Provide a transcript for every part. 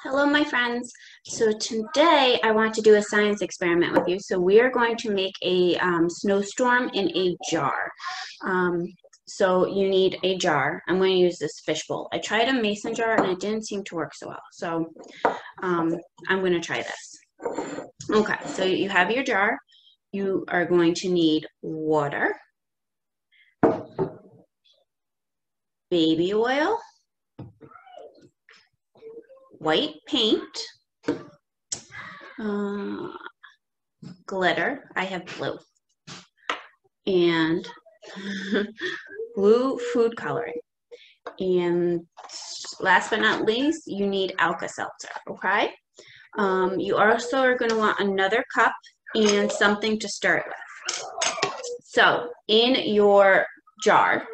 Hello, my friends. So today I want to do a science experiment with you. So we are going to make a snowstorm in a jar. So you need a jar. I'm going to use this fishbowl. I tried a mason jar and it didn't seem to work so well. So I'm going to try this. Okay, so you have your jar. You are going to need water, baby oil, white paint, glitter. I have blue, and blue food coloring. And last but not least, you need Alka-Seltzer, okay? You also are going to want another cup and something to stir it with. So in your jar,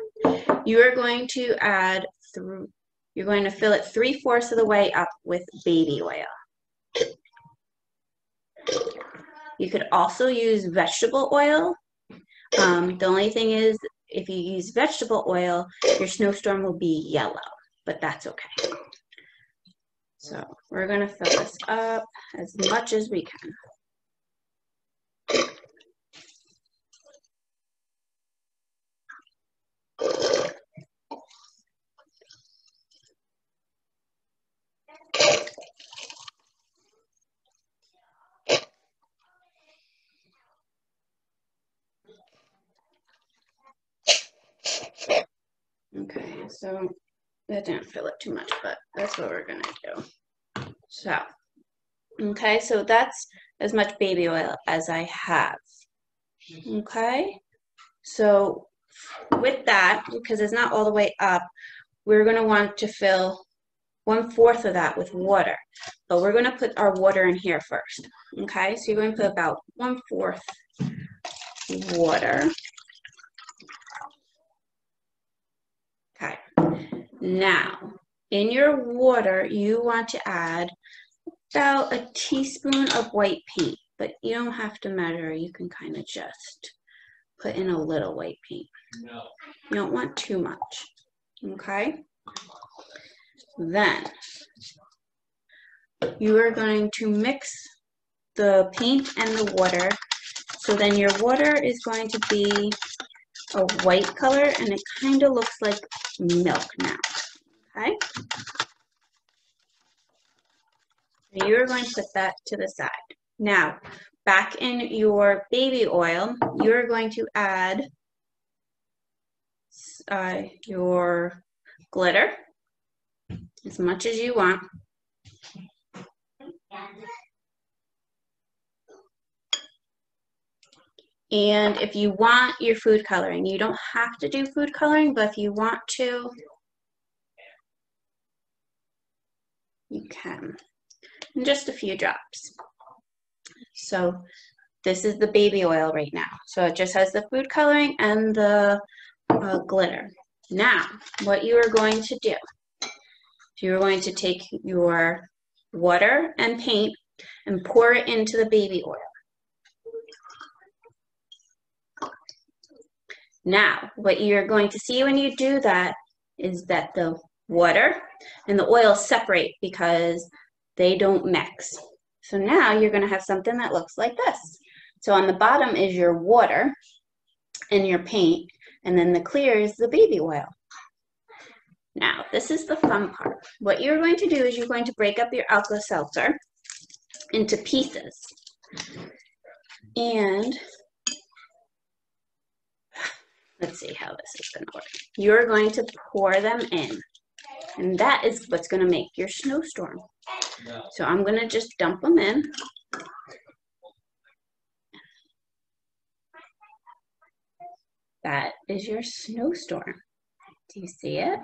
you are going to add you're going to fill it 3/4 of the way up with baby oil. You could also use vegetable oil. The only thing is, if you use vegetable oil, your snowstorm will be yellow, but that's okay. So we're going to fill this up as much as we can. Okay, so that didn't fill it too much, but that's what we're gonna do. So, okay, so that's as much baby oil as I have. Okay, so with that, because it's not all the way up, we're gonna want to fill 1/4 of that with water. But we're gonna put our water in here first. Okay, so you're going to put about 1/4 water. Okay, now in your water, you want to add about a teaspoon of white paint, but you don't have to measure. You can kind of just put in a little white paint. No. You don't want too much, okay? Then you are going to mix the paint and the water. So then your water is going to be a white color, and it kind of looks like milk now, okay? You're going to put that to the side. Now, back in your baby oil, you're going to add your glitter, as much as you want. And if you want your food coloring, you don't have to do food coloring, but if you want to, you can. And just a few drops. So this is the baby oil right now. So it just has the food coloring and the glitter. Now, what you are going to do, you're going to take your water and paint and pour it into the baby oil. Now, what you're going to see when you do that is that the water and the oil separate because they don't mix. So now you're going to have something that looks like this. So on the bottom is your water and your paint, and then the clear is the baby oil. Now, this is the fun part. What you're going to do is you're going to break up your Alka-Seltzer into pieces. And let's see how this is going to work. You're going to pour them in, and that is what's going to make your snowstorm. No. So I'm going to just dump them in. That is your snowstorm. Do you see it?